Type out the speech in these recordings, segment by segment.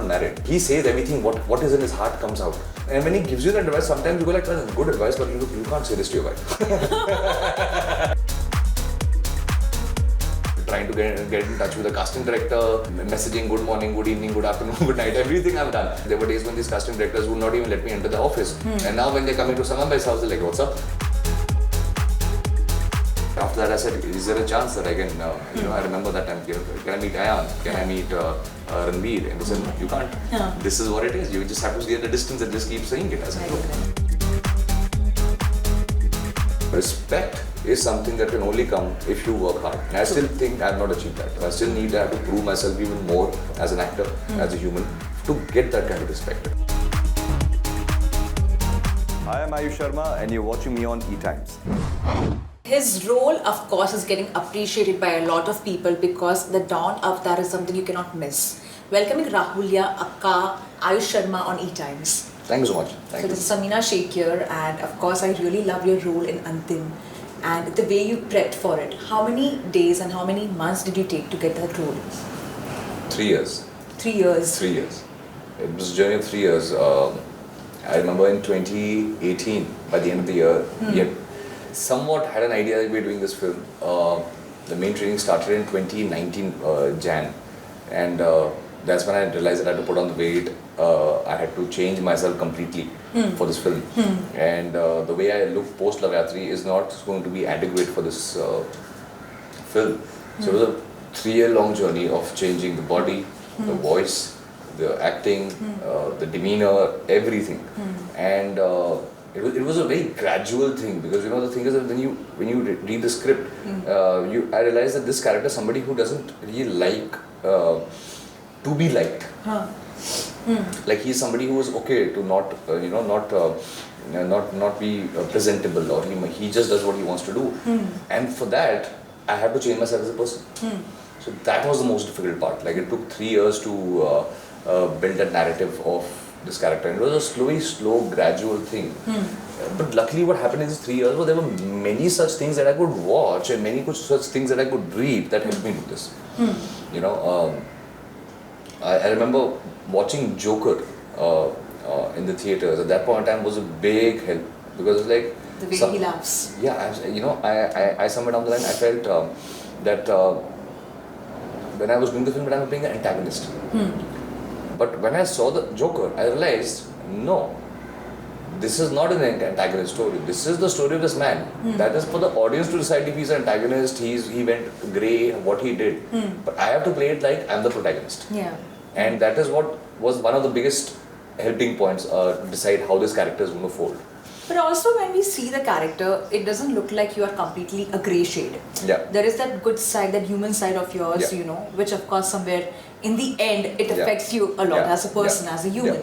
narrate. He says everything, what is in his heart comes out. And when he gives you that advice, sometimes you go like, that's good advice, but you can't say this to your wife. Trying to get in touch with the casting director, messaging good morning, good evening, good afternoon, good night, everything I've done. There were days when these casting directors would not even let me enter the office. And now when they're coming to Salman Bhai's house, they're like, what's up? After that I said, is there a chance that I can, I remember that time, can I meet Ayan? Can I meet Ranveer? And they said, no, you can't. This is what it is. You just have to see at a distance and just keep saying it. I said, no. Respect is something that can only come if you work hard. And I still think I have not achieved that. I still need to have to prove myself even more as an actor, as a human, to get that kind of respect. Hi, I'm Aayush Sharma and you're watching me on ETimes. His role, of course, is getting appreciated by a lot of people because the Dawn Avatar is something you cannot miss. Welcoming Rahuliya, Akka, Aayush Sharma on ETimes. Thank you so much. Thank you. This is Samina Sheikh here, and of course I really love your role in Antim and the way you prepped for it. How many days and how many months did you take to get that role? 3 years. 3 years? 3 years. It was a journey of 3 years. I remember in 2018, by the end of the year, we had somewhat had an idea that we were doing this film. The main training started in 2019 Jan, and that's when I realized that I had to put on the weight. I had to change myself completely for this film, and the way I look post Lavayatri is not going to be adequate for this film. So it was a 3-year-long journey of changing the body, the voice, the acting, the demeanor, everything, and it was a very gradual thing, because the thing is that when you read the script, I realized that this character is somebody who doesn't really like to be liked. Like he's somebody who is okay to not be presentable, or he just does what he wants to do, and for that I had to change myself as a person. So that was the most difficult part. Like it took 3 years to build that narrative of this character, and it was a slow, gradual thing. But luckily what happened in these 3 years was there were many such things that I could watch and many such things that I could read that helped me do this. I remember watching Joker in the theatres. At that point in time was a big help, because it's like the way he laughs. Yeah, I somewhere down the line I felt that when I was doing the film, that I was playing an antagonist. But when I saw the Joker, I realized, no, this is not an antagonist story. This is the story of this man. That is for the audience to decide if he's an antagonist, he went grey, what he did. But I have to play it like I'm the protagonist. Yeah. And that is what was one of the biggest helping points to decide how this character is going to fold. But also when we see the character, it doesn't look like you are completely a grey shade. Yeah. There is that good side, that human side of yours, which of course somewhere in the end it affects you a lot as a person, as a human.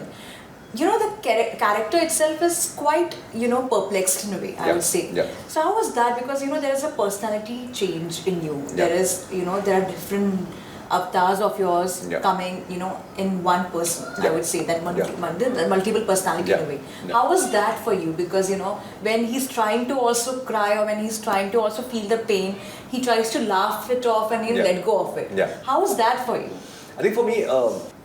The character itself is quite, perplexed in a way, I would say. So how was that? Because, there is a personality change in you. There is, there are different avatars of yours coming, in one person, I would say, that multiple personality in a way. How was that for you? Because, when he's trying to also cry, or when he's trying to also feel the pain, he tries to laugh it off and he'll let go of it. How was that for you? I think for me,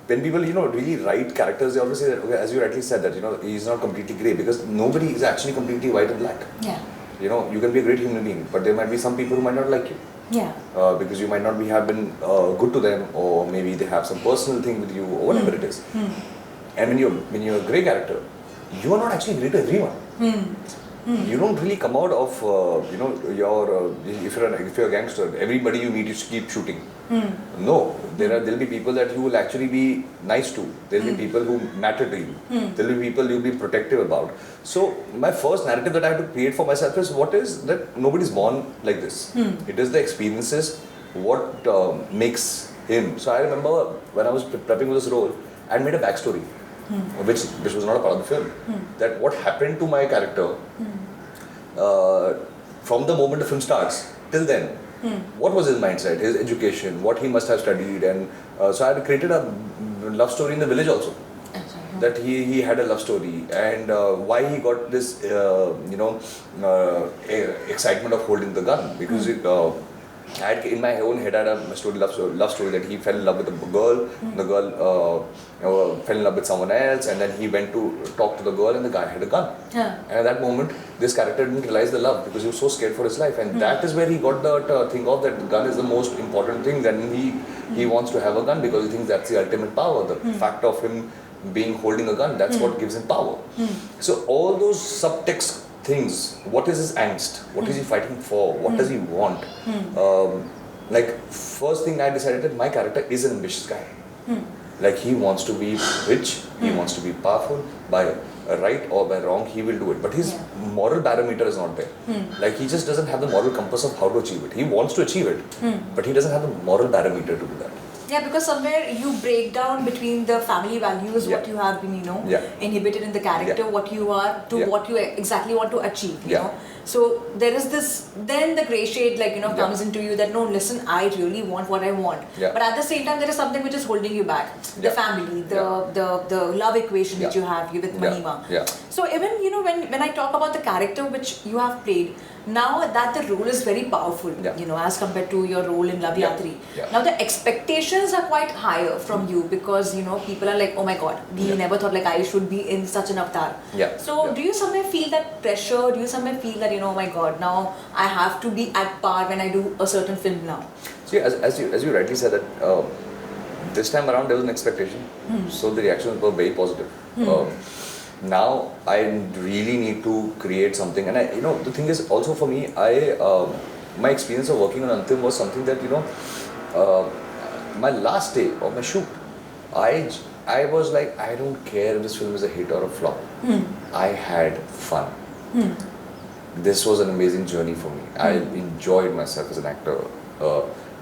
when people, really write characters, they always say that, okay, as you rightly said, that, he's not completely grey, because nobody is actually completely white and black. Yeah. You can be a great human being, but there might be some people who might not like you. Yeah. Because you might not have been good to them, or maybe they have some personal thing with you, or whatever it is. And when you're a grey character, you are not actually grey to everyone. You don't really come out of if you're a gangster, everybody you meet you keep shooting. No, there'll be people that you will actually be nice to. There'll be people who matter to you. There'll be people you'll be protective about. So my first narrative that I have to create for myself is that nobody's born like this. It is the experiences what makes him. So I remember when I was prepping for this role, I made a backstory, which was not a part of the film. That what happened to my character from the moment the film starts till then. What was his mindset, his education, what he must have studied, and so I had created a love story in the village also. That he had a love story, and why he got this excitement of holding the gun, because I had, in my own head, I had a story, love story that he fell in love with a girl, the girl fell in love with someone else, and then he went to talk to the girl, and the guy had a gun. And at that moment, this character didn't realize the love because he was so scared for his life, and that is where he got the thing of that gun is the most important thing. Then he wants to have a gun because he thinks that's the ultimate power. The fact of him holding a gun, that's what gives him power. So all those subtext things, what is his angst, what is he fighting for, what does he want, like first thing I decided that my character is an ambitious guy. Like he wants to be rich, he wants to be powerful, by right or by wrong he will do it, but his moral barometer is not there. Like he just doesn't have the moral compass of how to achieve it. He wants to achieve it, but he doesn't have the moral barometer to do that. Yeah, because somewhere you break down between the family values, what you have been, inhibited in the character, what you are, to what you exactly want to achieve, you know. So there is this, then the grey shade comes into you that no, listen, I really want what I want. But at the same time, there is something which is holding you back. The family, the love equation which you have with Mahima. So even, when I talk about the character which you have played, now that the role is very powerful, as compared to your role in Love Yatri. Now the expectations are quite higher from you because, people are like, oh my god, we never thought like I should be in such an avatar. So do you somewhere feel that pressure? Do you somewhere feel that, oh my god, now I have to be at par when I do a certain film now? See, as you rightly said that this time around there was an expectation, so the reactions were very positive. Now I really need to create something, and the thing is also for me, my experience of working on Antim was something that my last day of my shoot, I was like, I don't care if this film is a hit or a flop. I had fun. This was an amazing journey for me. I enjoyed myself as an actor.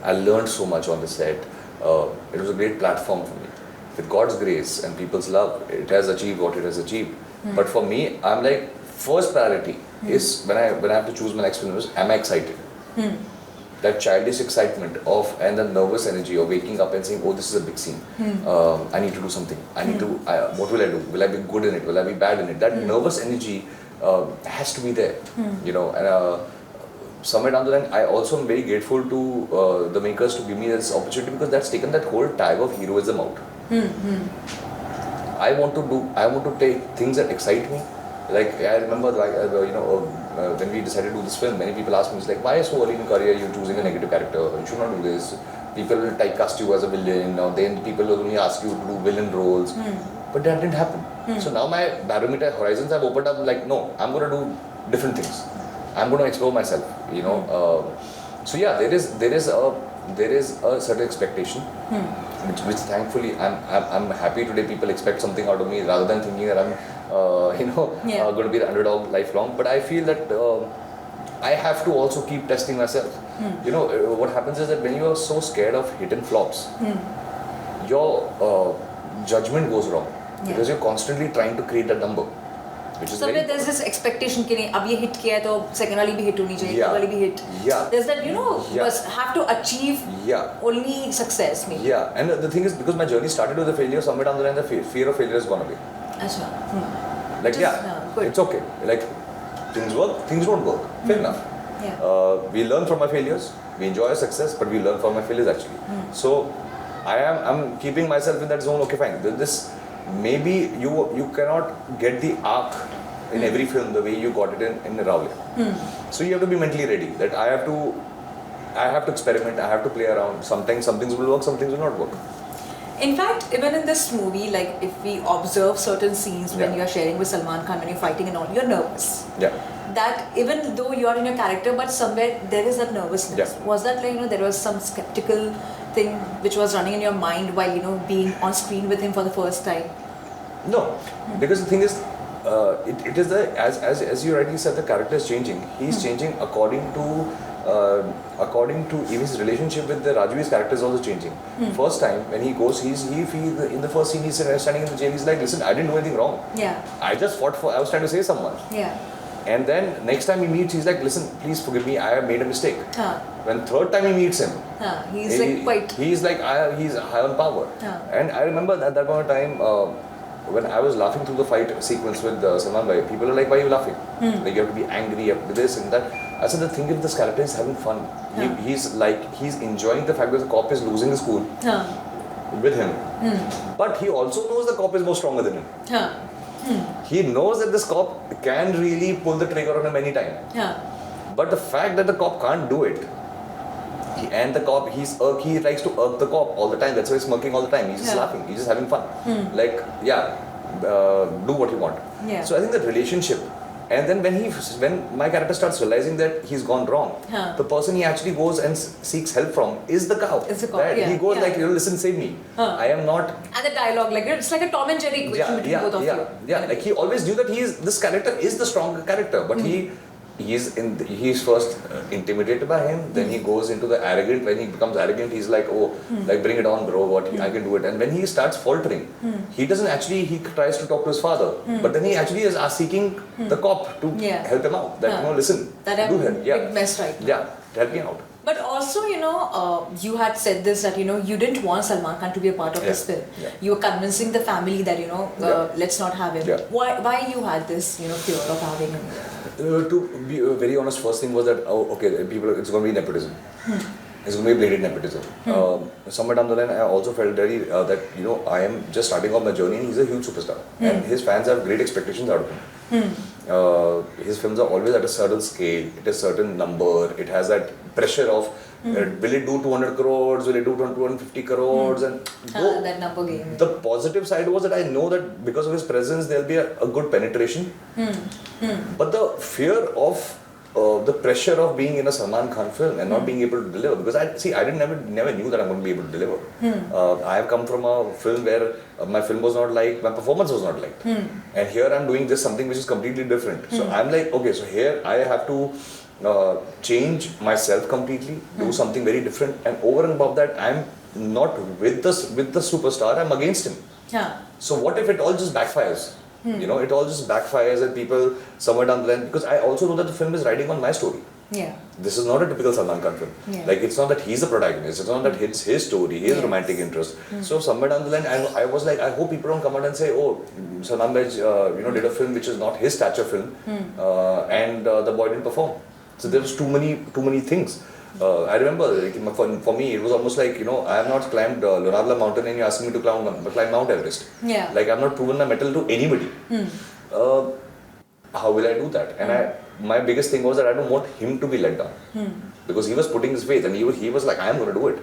I learned so much on the set. It was a great platform for me. With God's grace and people's love, it has achieved what it has achieved. But for me, I'm like, first priority is when I have to choose my next film, is am I excited? That childish excitement and the nervous energy of waking up and saying, oh, this is a big scene. I need to do something. I need to, what will I do? Will I be good in it? Will I be bad in it? That nervous energy has to be there, and somewhere down the line, I also am very grateful to the makers to give me this opportunity because that's taken that whole tag of heroism out. I want to take things that excite me. Like I remember, when we decided to do this film, many people asked me, like, why so early in your career you're choosing a negative character? You should not do this. People will typecast you as a villain, or then people will only ask you to do villain roles. But that didn't happen. So now my barometer horizons have opened up. Like, no, I'm going to do different things. I'm going to explore myself. So yeah, there is a certain expectation, which thankfully I'm happy today. People expect something out of me rather than thinking that I'm going to be the underdog lifelong. But I feel that I have to also keep testing myself. What happens is that when you are so scared of hit and flops, your judgment goes wrong because you're constantly trying to create that number. So there's this expectation कि अब ये hit किया है तो second वाली भी hit होनी चाहिए, third वाली भी hit. There's that बस have to achieve only success maybe. And the thing is, because my journey started with a failure, somewhere down the line the fear of failure is gone away. Like it's okay. Like things work, things don't work. Fair enough. We learn from our failures. We enjoy our success, but we learn from our failures actually. So I'm keeping myself in that zone. Okay, fine. This. Maybe you cannot get the arc in every film the way you got it in Rahuliya. So you have to be mentally ready that I have to experiment, I have to play around. Sometimes some things will work, some things will not work. In fact, even in this movie, like if we observe certain scenes when you are sharing with Salman Khan, when you're fighting and all, you're nervous. That even though you are in your character, but somewhere there is that nervousness. Was that like there was some skeptical thing which was running in your mind while being on screen with him for the first time? No, because the thing is, it is as you rightly said, the character is changing. He's changing according to even his relationship with the Rajveer's character is also changing. First time when he goes, he in the first scene he's standing in the jail. He's like, listen, I didn't do anything wrong. I just fought for. I was trying to save someone. And then next time he meets, he's like, listen, please forgive me, I have made a mistake. When third time he meets him, he's high on power. And I remember at that point of time, when I was laughing through the fight sequence with Salman Bhai, people are like, why are you laughing? Like you have to be angry, you have to do this and that. I said, the thing is, this character is having fun. He's enjoying the fact that the cop is losing his cool with him. But he also knows the cop is more stronger than him. He knows that this cop can really pull the trigger on him anytime. But the fact that the cop can't do it, and the cop, he likes to irk the cop all the time. That's why he's smirking all the time. He's just laughing. He's just having fun. Like, do what you want. So I think that relationship, and then when my character starts realizing that he's gone wrong, the person he actually goes and seeks help from is the cop. Right? He goes like, listen, save me. I am not. And the dialogue, like it's like a Tom and Jerry equation between both of you. Yeah. Like he always knew that this character is the stronger character, but he's first intimidated by him, then he goes into the arrogant. When he becomes arrogant, he's like, like bring it on, bro, I can do it. And when he starts faltering, he doesn't actually, he tries to talk to his father, but then he actually is seeking the cop to help him out. That, listen, that do help. Big mess right now. Yeah, help me out. But also, you had said this that, you didn't want Salman Khan to be a part of this film. You were convincing the family that, let's not have him. Why you had this, fear of having him? To be very honest, first thing was that, it's going to be nepotism. It's going to be blatant nepotism. Somewhere down the line, I also felt very that, I am just starting off my journey and he's a huge superstar. And his fans have great expectations out of him. His films are always at a certain scale, it is a certain number, it has that pressure of will it do 200 crores, will it do 250 crores, and that number game. The positive side was that I know that because of his presence there'll be a good penetration, but the fear of the pressure of being in a Salman Khan film and not being able to deliver, because I never knew that I'm going to be able to deliver. I have come from a film where my film was not liked, my performance was not liked, and here I'm doing something which is completely different. So I'm like, okay, so here I have to change myself completely, do something very different, and over and above that, I'm not with the superstar, I'm against him. So what if it all just backfires? It all just backfires and people somewhere down the line, because I also know that the film is riding on my story. This is not a typical Salman Khan film. Like, it's not that he's the protagonist, it's not that it's his story, his romantic interest. So somewhere down the line, I was like, I hope people don't come out and say, oh, Salman Bhai, did a film which is not his stature film, and the boy didn't perform. So there was too many things. I remember, like, for me, it was almost like, I have not climbed Lonavala mountain and you're asking me to climb Mount Everest. Like, I have not proven my mettle to anybody. How will I do that? And my biggest thing was that I don't want him to be let down. Because he was putting his faith and he was like, I am going to do it.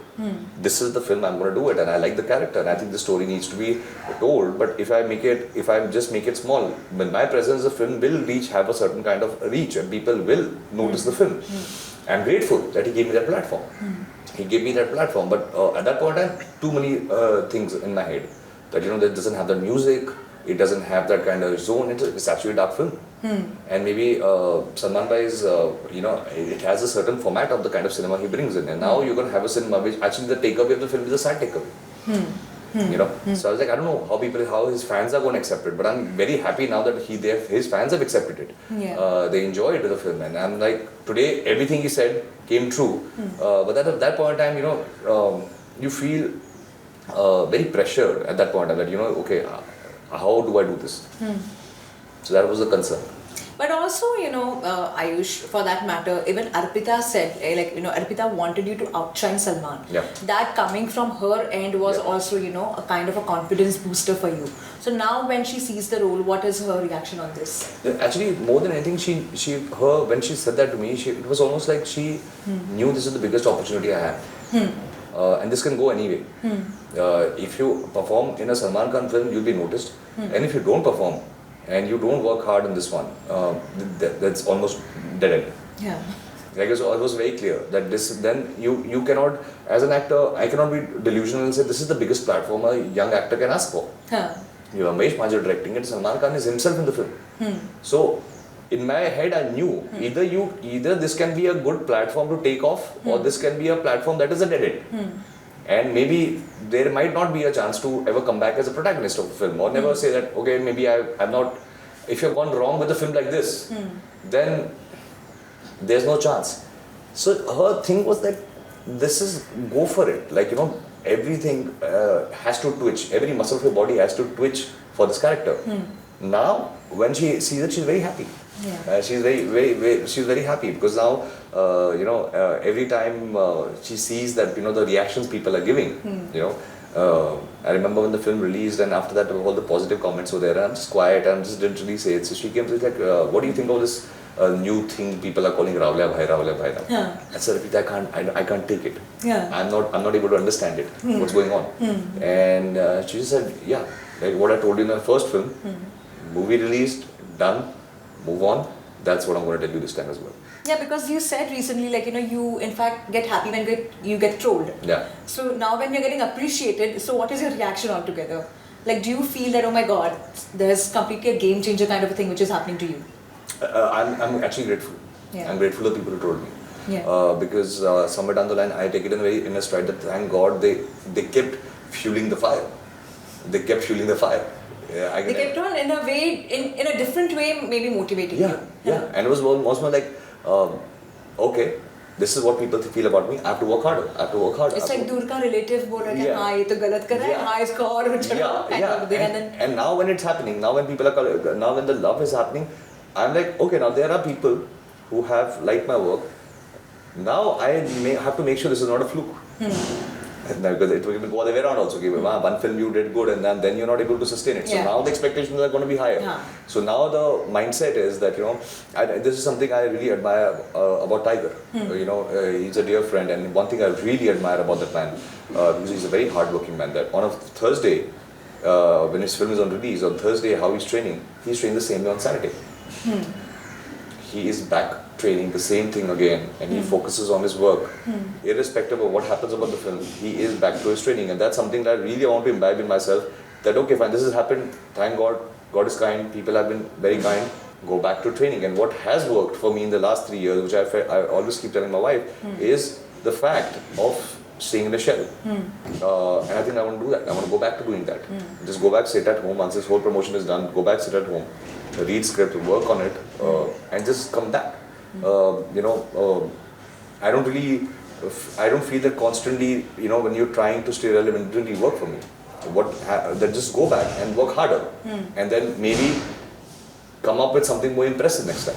This is the film, I'm going to do it, and I like the character and I think the story needs to be told. But if I just make it small, when my presence, the film will have a certain kind of reach and people will notice the film. I'm grateful that he gave me that platform. He gave me that platform, but at that point I had too many things in my head. That, that doesn't have the music, it doesn't have that kind of zone, it's actually a dark film. And maybe Salman Bhai is, it has a certain format of the kind of cinema he brings in. And now you're going to have a cinema which actually the takeaway of the film is a sad takeaway. So I was like, I don't know how his fans are going to accept it, but I'm very happy now that his fans have accepted it. They enjoyed the film, and I'm like, today everything he said came true. But at that point in time, you feel very pressured at that point, that okay, how do I do this? So that was the concern. But also, Aayush, for that matter, even Arpita said, Arpita wanted you to outshine Salman. That coming from her end was also, a kind of a confidence booster for you. So now when she sees the role, what is her reaction on this? Actually, more than anything, when she said that to me, it was almost like she knew this is the biggest opportunity I have. And this can go anyway. If you perform in a Salman Khan film, you'll be noticed. And if you don't perform, and you don't work hard in this one, that's almost dead end. Like, so it was very clear that then you cannot, as an actor, I cannot be delusional and say this is the biggest platform a young actor can ask for. You have Mahesh Manjar directing it, Salman Khan is himself in the film. So in my head I knew either this can be a good platform to take off, or this can be a platform that is a dead end. And maybe there might not be a chance to ever come back as a protagonist of a film, or never say that, okay, maybe I'm not, if you've gone wrong with a film like this, then there's no chance. So her thing was that go for it. Like, everything has to twitch, every muscle of your body has to twitch for this character. Now, when she sees it, she's very happy. Yeah. She's she's very happy because now, every time she sees that, the reactions people are giving, I remember when the film released and after that all the positive comments were there and I'm just quiet and just didn't really say it. So she came to me like, what do you think of this new thing people are calling Rahuliya Bhai now? Yeah. I said, Arpita, I can't take it. Yeah. I'm not able to understand it. What's going on? And she just said, yeah, like what I told you in the first film, movie released, done, move on. That's what I'm going to tell you this time as well. Yeah, because you said recently, like, you in fact get happy when you get trolled. Yeah. So now when you're getting appreciated, so what is your reaction altogether? Like, do you feel that, oh my god, there's completely a game changer kind of a thing which is happening to you? I'm actually grateful. Yeah. I'm grateful to people who told me. Yeah. Because somewhere down the line, I take it in a stride that thank God they kept fueling the fire. They kept fueling the fire. Yeah, they kept on in a way, in a different way, maybe motivating you. Yeah. And it was almost more like, okay, this is what people feel about me. I have to work harder. It's like दूर का relative बोल रहा है, हाँ ये तो गलत कर रहा है, हाँ इसको और चढ़ाओ. And now when it's happening, now when the love is happening, I'm like, okay, now there are people who have liked my work. Now I have to make sure this is not a fluke. Because it will go the other way around also. One film you did good and then you're not able to sustain it. So now the expectations are going to be higher. Yeah. So now the mindset is that, this is something I really admire about Tiger. He's a dear friend, and one thing I really admire about that man, because he's a very hard-working man, that on a Thursday, when his film is on release, on Thursday, how he's training the same way on Saturday. He is back training the same thing again, and he focuses on his work. Irrespective of what happens about the film, he is back to his training, and that's something that I really want to imbibe in myself, that okay fine, this has happened, thank God, God is kind, people have been very kind, go back to training. And what has worked for me in the last 3 years, which I always keep telling my wife, is the fact of staying in a shell. And I think I want to do that. I want to go back to doing that. Just go back, sit at home, once this whole promotion is done, go back, sit at home, read script, work on it, and just come back. I don't feel that constantly, when you're trying to stay relevant, it didn't really work for me. Then just go back and work harder, and then maybe come up with something more impressive next time.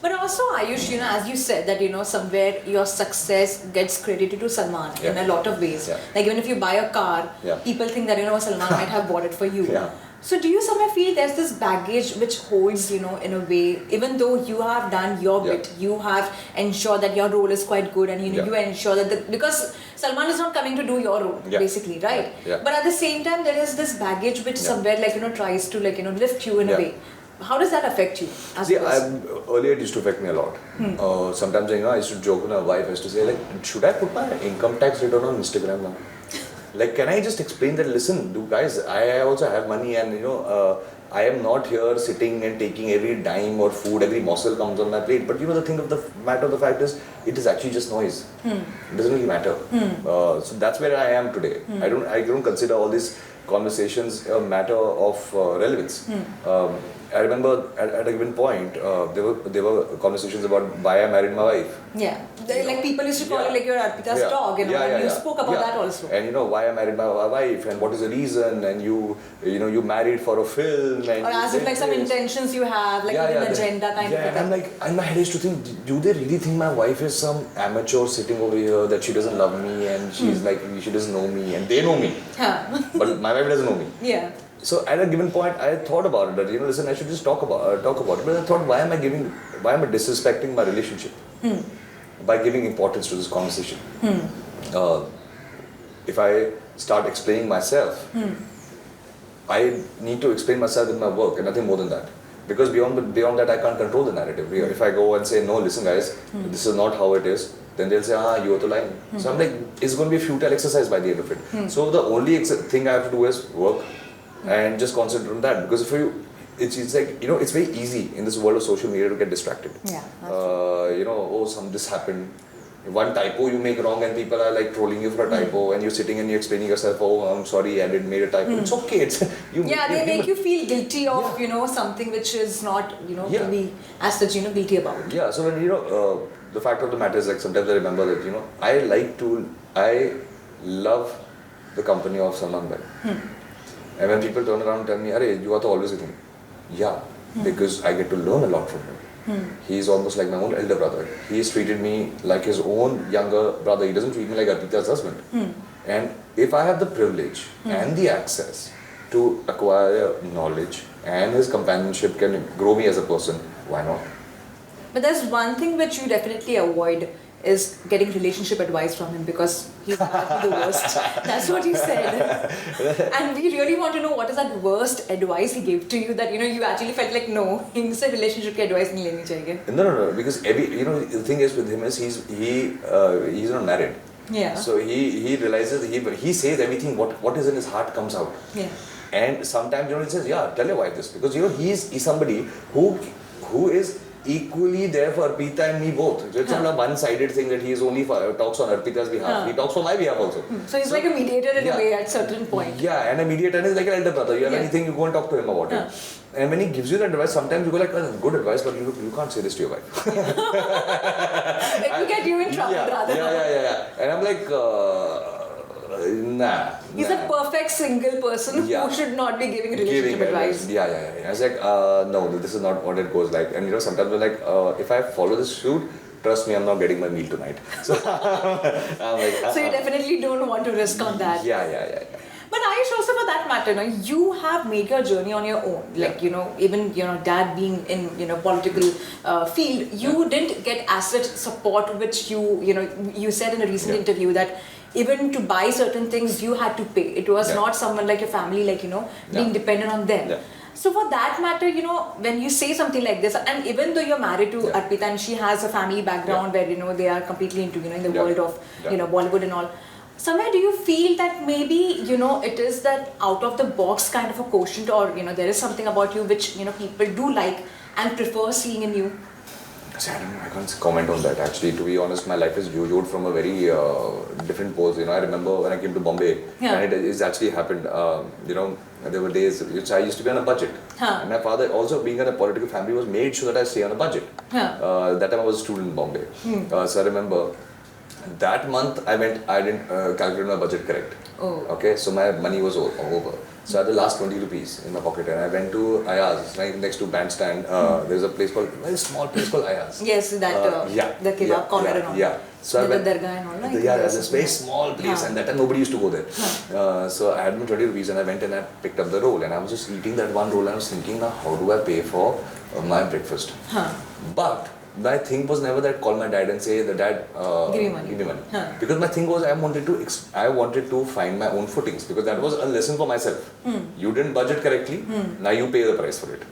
But also, Aayush, as you said that, somewhere your success gets credited to Salman in a lot of ways. Yeah. Like even if you buy a car, people think that, Salman might have bought it for you. Yeah. So do you somewhere feel there's this baggage which holds, in a way, even though you have done your bit, you have ensured that your role is quite good, and you ensure that, because Salman is not coming to do your role, basically, right? Yeah. But at the same time, there is this baggage which somewhere tries to lift you in a way. How does that affect you as a person? Earlier it used to affect me a lot. Sometimes I used to joke with my wife, I used to say like, should I put my income tax return on Instagram now? Like, can I just explain that, listen, guys, I also have money, and I am not here sitting and taking every dime or food, every morsel comes on my plate. But the thing of the matter of the fact is, it is actually just noise. It doesn't really matter. So that's where I am today. I don't consider all these conversations a matter of relevance. I remember at a given point, there were conversations about why I married my wife. Yeah, like people used to call it like your Arpita's dog, and you spoke about that also. And why I married my wife, and what is the reason, and you married for a film, and or as if like some intentions you have, like an agenda kind of thing. And I'm like, and my head is to think, do they really think my wife is some amateur sitting over here, that she doesn't love me, and she's like, she doesn't know me, and they know me, but my wife doesn't know me. Yeah. So at a given point, I thought about it, that listen, I should just talk about it. But I thought, why am I disrespecting my relationship by giving importance to this conversation? If I start explaining myself, I need to explain myself in my work, and nothing more than that. Because beyond that, I can't control the narrative. If I go and say, no, listen guys, this is not how it is, then they'll say, you are the lying. So I'm like, it's going to be a futile exercise by the end of it. So the only thing I have to do is work and just concentrate on that. Because for you, it's like, it's very easy in this world of social media to get distracted. Yeah. This happened. One typo you make wrong and people are like trolling you for a typo, and you're sitting and you're explaining yourself, I'm sorry, I made a typo. It's okay. They make you feel guilty of, something which is not, to be as such, guilty about. Yeah, so when, the fact of the matter is, like, sometimes I remember that, I love the company of Salman Bhai. And when people turn around and tell me, Arey, you are always with him. Yeah, because I get to learn a lot from him. He's almost like my own elder brother. He's treated me like his own younger brother. He doesn't treat me like Arpita's husband. And if I have the privilege and the access to acquire knowledge and his companionship can grow me as a person, why not? But there's one thing which you definitely avoid is getting relationship advice from him because he's actually the worst. That's what you said. And we really want to know what is that worst advice he gave to you that you actually felt like no, इनसे relationship की advice नहीं लेनी चाहिए. No. Because the thing is with him is he's not married. Yeah. So he realizes he says everything what is in his heart comes out. Yeah. And sometimes he says tell your wife this because he's somebody who is equally there for Arpita and me both. So it's not a one-sided thing that he is only talks on Arpita's behalf. He talks for my behalf also. So he's like a mediator in a way at certain point. Yeah, and a mediator is like an elder brother. You have anything, you go and talk to him about it. And when he gives you that advice, sometimes you go like, good advice, but you can't say this to your wife. It will get you in trouble rather. Yeah. And I'm like, nah. He's a perfect single person who should not be giving relationship advice. Yeah. I was like, no, this is not what it goes like. And sometimes we're like, if I follow this shoot, trust me, I'm not getting my meal tonight. So I'm like, So you definitely don't want to risk on that. Yeah. But Aayush, also for that matter, you have made your journey on your own. Like, even, dad being in, political field, you didn't get asset support, which you said in a recent interview that even to buy certain things, you had to pay. It was not someone like your family, being dependent on them. Yeah. So for that matter, when you say something like this, and even though you're married to Arpita and she has a family background where, they are completely into, in the world of, Bollywood and all, somewhere do you feel that maybe, it is that out of the box kind of a quotient or, there is something about you which, people do like and prefer seeing in you? See, I don't know, I can't comment on that. Actually, to be honest, my life is yo-yoed from a very different pose. I remember when I came to Bombay, and it's actually happened. There were days which I used to be on a budget. And my father, also being in a political family, was made sure that I stay on a budget. That time I was a student in Bombay. So I remember that month I didn't calculate my budget correct. Okay, so my money was over. So I had the last 20 rupees in my pocket and I went to Ayaz, right next to Bandstand. There's a place called, very small place called Ayaz. Yes, that, the kebab corner and all. Yeah. So I went, Dargah and all, right? Yeah, there's this very small place and that time nobody used to go there. So I had my 20 rupees and I went and I picked up the roll and I was just eating that one roll and I was thinking, now how do I pay for my breakfast? But my thing was never that call my dad and say, Dad, give me money. Because my thing was I wanted to find my own footings because that was a lesson for myself. You didn't budget correctly, now you pay the price for it.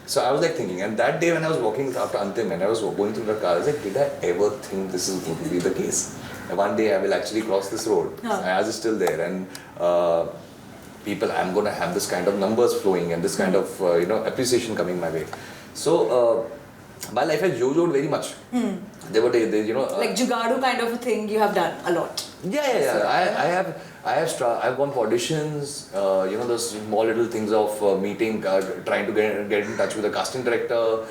So I was like thinking, and that day when I was walking after Antim and I was going through the car, I was like, did I ever think this is going to be the case? And one day I will actually cross this road. Ayaz is still there and I'm going to have this kind of numbers flowing and this kind of appreciation coming my way. So my life has yo-yoed very much. There were days, like jugadu kind of a thing you have done a lot. Yeah. I've gone for auditions, those small little things of meeting, trying to get in touch with the casting director,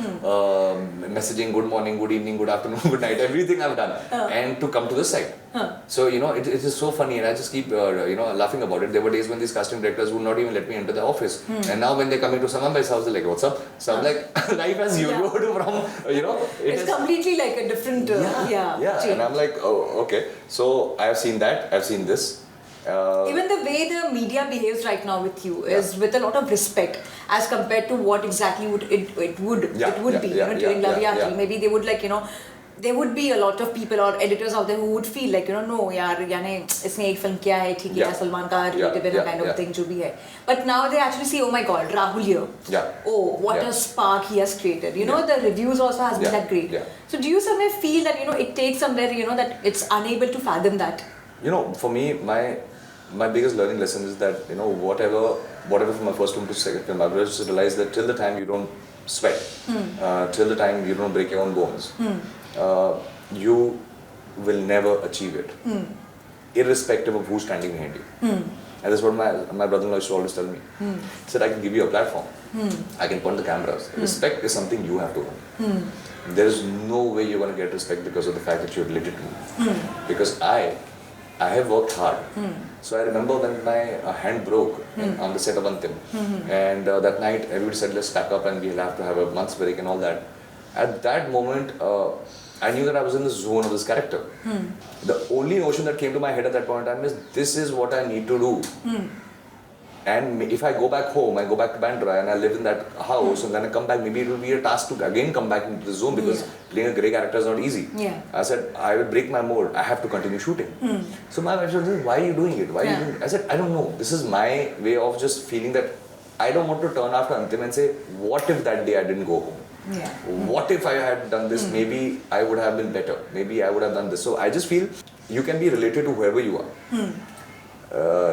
messaging good morning, good evening, good afternoon, good night, everything I've done, and to come to the site. So, it is so funny and I just keep, laughing about it. There were days when these casting directors would not even let me enter the office. And now when they're coming to Salman Bhai's house, they're like, what's up? So I'm like, life has yo-yoed from, It's completely like a different, And I'm like, oh, okay. So I have seen that, I've seen this. Even the way the media behaves right now with you is with a lot of respect as compared to what exactly it would be during Love Yatri. Maybe they would there would be a lot of people or editors out there who would feel like no yaar isne ek film kiya hai theek hai Salman ka relative kind of thing jo bhi hai. But now they actually say, oh my god, Rahuliya, oh what a spark he has created. The reviews also has been that great. So do you somewhere feel that it takes somewhere that it's unable to fathom that? For me, my biggest learning lesson is that whatever from my first film to second film, I've just realized that till the time you don't sweat, till the time you don't break your own bones, you will never achieve it, irrespective of who's standing behind you. And that's what my brother-in-law used to always tell me. He said, I can give you a platform, I can point the cameras. Respect is something you have to earn. There is no way you're going to get respect because of the fact that you're lit it. Because I I have worked hard. So I remember when my hand broke on the set of Antim, and that night everybody said, let's pack up and we'll have to have a month's break and all that. At that moment, I knew that I was in the zone of this character. The only notion that came to my head at that point in time is, this is what I need to do. And if I go back home, I go back to Bandra and I live in that house and then I come back, maybe it will be a task to again come back into the zone, because playing a grey character is not easy. I said, I will break my mold, I have to continue shooting. So my wife said, why are you doing it? Why are you doing it? I said, I don't know. This is my way of just feeling that I don't want to turn after Antim and say, what if that day I didn't go home? What if I had done this? Maybe I would have been better. Maybe I would have done this. So I just feel you can be related to whoever you are.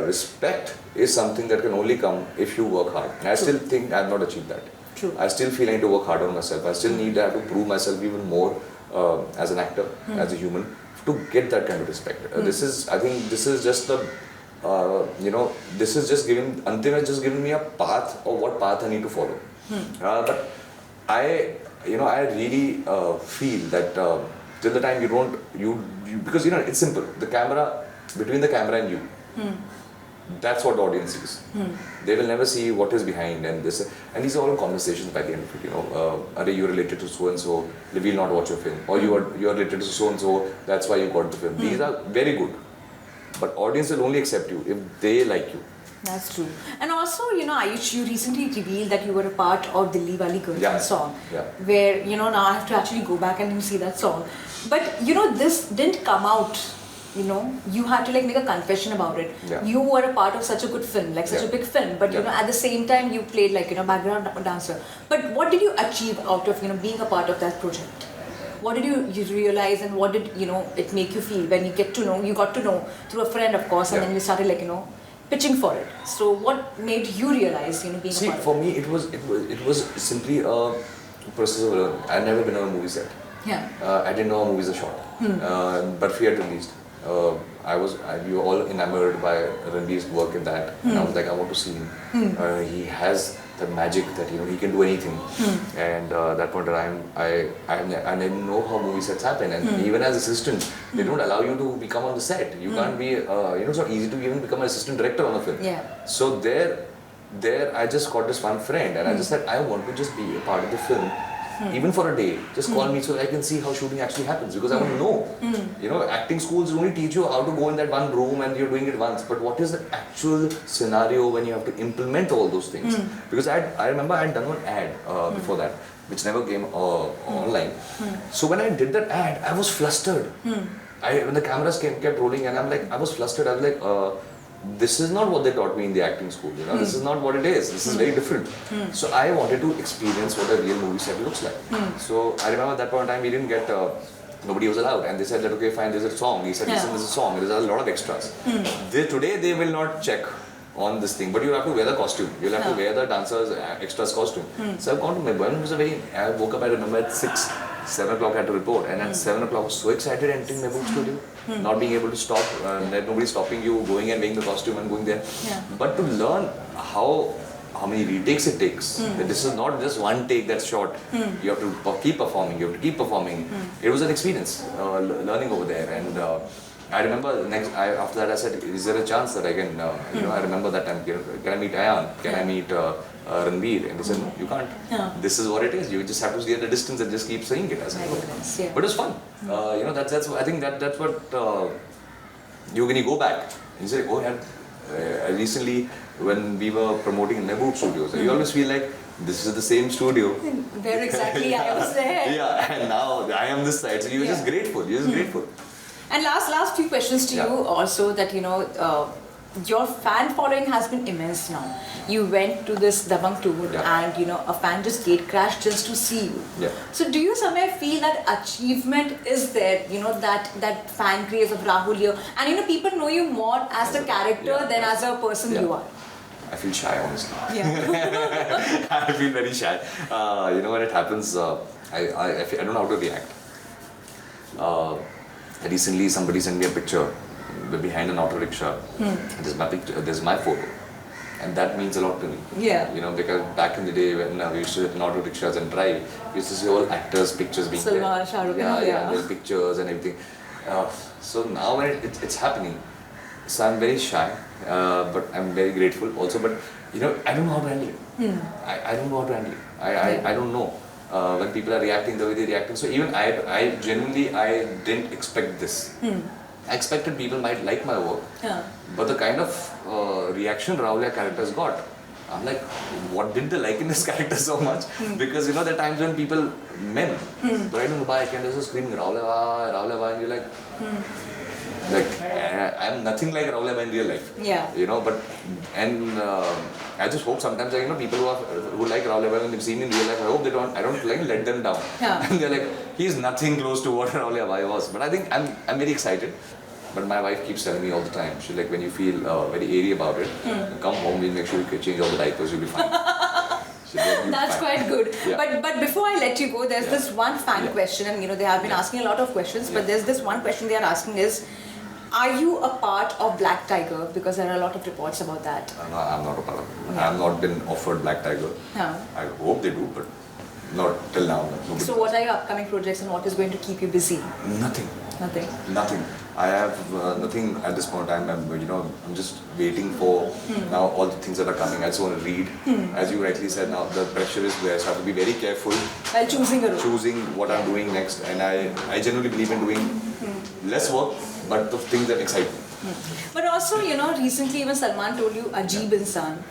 Respect is something that can only come if you work hard. And I still think I have not achieved that. I still feel I need to work harder on myself. I still need to have to prove myself even more as an actor, as a human, to get that kind of respect. I think this is just the, this is just giving, Antim has just given me a path of what path I need to follow. But I really feel that till the time you don't, because it's simple. The camera, between the camera and you, that's what the audience sees. They will never see what is behind, and these are all conversations by the end of it. Are you related to so and so? They will not watch your film, or you are related to so and so. That's why you got the film. These are very good, but audience will only accept you if they like you. That's true. And also, Aayush, you recently revealed that you were a part of the Dilli Wali Girlfriend song, where now I have to actually go back and see that song. But this didn't come out. You had to make a confession about it. You were a part of such a good film, such a big film, but at the same time you played background dancer. But what did you achieve out of being a part of that project? What did you realize, and what did it make you feel when you got to know through a friend, of course, and then you started pitching for it? So what made you realize being a part of it? For me it was simply a process of learning. I've never been on a movie set. I didn't know a movie is a shot. But we had released. We were all enamored by Ranveer's work in that, and I was like, I want to see him. He has the magic that he can do anything. And that point of time, I didn't know how movie sets happen, and even as assistant, they don't allow you to become on the set. You can't be, it's not easy to even become an assistant director on a film. So there, I just got this one friend, and I just said, I want to just be a part of the film. Even for a day, just call me so I can see how shooting actually happens, because I want to know. Acting schools only teach you how to go in that one room and you're doing it once, but what is the actual scenario when you have to implement all those things? Because I remember I had done one ad before that, which never came online. So when I did that ad, I was flustered. When the cameras kept rolling, and I was flustered. I was like, this is not what they taught me in the acting school, this is not what it is, this is very different. So I wanted to experience what a real movie set looks like. So I remember at that point in time, we didn't get, nobody was allowed, and they said that, okay fine, there's a song. He said, listen, there's a song, there's a lot of extras. Today they will not check on this thing, but you have to wear the costume, you'll have to wear the dancer's extras costume. So I've gone to my boy, I woke up, I remember at 7 o'clock I had to report, and at 7 o'clock I was so excited entering my book studio, not being able to stop, nobody stopping you, going and wearing the costume and going there. But to learn how many retakes it takes, that this is not just one take that's short, you have to keep performing, It was an experience, learning over there. And I remember after that I said, is there a chance that I can, I remember that time, can I meet Ayan, can I meet Ranveer? And they said, no, you can't. This is what it is. You just have to see at a distance and just keep saying it as well. But it was fun. That's I think that's what when you go back, you say, oh yeah, recently when we were promoting in Mehboob Studios, you always feel like this is the same studio. Where exactly I was there. And now I am this side. So you're just grateful. You're just grateful. And last few questions to you also, that your fan following has been immense now. You went to this Dabang tour and a fan just gate crashed just to see you. So do you somewhere feel that achievement is there, that fan craze of Rahuliya, and people know you more as the character than as a person you are? I feel shy, honestly. I feel very shy. When it happens, I don't know how to react. Recently somebody sent me a picture behind an auto rickshaw. There's my picture, there's my photo, and that means a lot to me. Because back in the day when we used to sit in auto rickshaws and drive, we used to see all actors' pictures being there. Salman, their pictures and everything. So now when it's happening, So I'm very shy, but I'm very grateful also. But you know, I don't know how to handle it. I don't know how to handle it. I don't know when people are reacting the way they're reacting. So even I genuinely I didn't expect this. I expected people might like my work, but the kind of reaction Rahuliya characters got, I'm like, what did they like in this character so much? Because you know, there are times when people, men, right on the bike and they're just screaming Rahuliya, and you're like I'm nothing like Rahuliya in real life. Yeah. You know, but I just hope sometimes you know people who like Rahuliya and they've seen in real life. I hope I don't like let them down. Yeah. And they're like, he's nothing close to what Rahuliya was. But I think I'm very excited. But my wife keeps telling me all the time. She's like, when you feel very airy about it, come home. We'll make sure you change all the diapers. You'll be fine. That's quite good. Yeah. But before I let you go, there's this one fan question, and you know they have been asking a lot of questions. But there's this one question they are asking is, are you a part of Black Tiger? Because there are a lot of reports about that. I'm not a part of it. I have not been offered Black Tiger. I hope they do, but not till now. So what are your upcoming projects and what is going to keep you busy? Nothing. Nothing. I have nothing at this point in time. I'm just waiting for now all the things that are coming. I just want to read. As you rightly said, now the pressure is there, so I have to be very careful while choosing what I'm doing next. And I genuinely believe in doing less work, but the things that excite me. But also, you know, recently even Salman told you Ajeeb Insan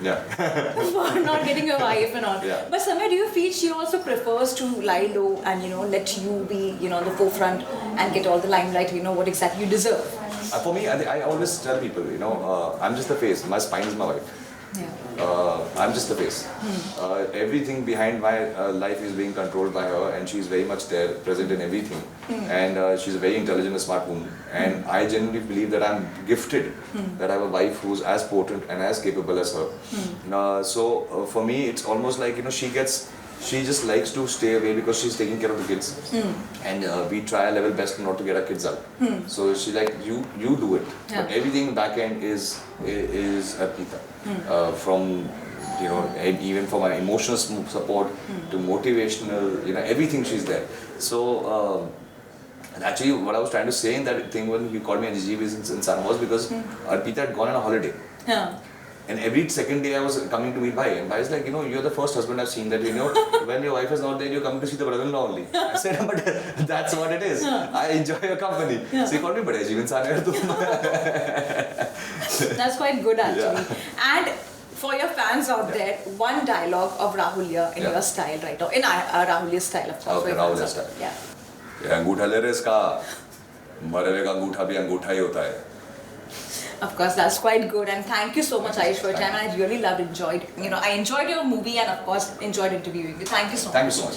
for not getting a wife and all. Yeah. But somewhere do you feel she also prefers to lie low and, you know, let you be, you know, on the forefront and get all the limelight, you know, what exactly you deserve? For me, I always tell people, you know, I'm just the face. My spine is my wife. I'm just the face. Everything behind my life is being controlled by her, and she's very much there, present in everything. And she's a very intelligent and smart woman. And I genuinely believe that I'm gifted, that I have a wife who's as potent and as capable as her. So for me, it's almost like, you know, she just likes to stay away because she's taking care of the kids. And we try our level best not to get our kids out. So she's like, you do it. But everything back end is Arpita. From, you know, even for my emotional support to motivational, you know, everything she's there. So actually what I was trying to say in that thing when you called me Ajeeb Insan was because Arpita had gone on a holiday. And every second day I was coming to meet Bhai, and Bhai is like, you know, you're the first husband I've seen that, you know, when your wife is not there, you're coming to see the brother-in-law only. I said, but that's what it is. I enjoy your company. So he called me, but Ajeeb Insan hai tu. That's quite good actually. And for your fans out there, one dialogue of Rahuliya in your style right now, in Rahuliya's style of course. Okay, Rahuliya's style. Yeah. अंगूठा ले रहे इसका, मरे का अंगूठा भी अंगूठा ही होता है. Of course, that's quite good, and thank you so much, Aayush, for your time. And I really enjoyed your movie, and of course, enjoyed interviewing you. Thank you so much. Thank you so much.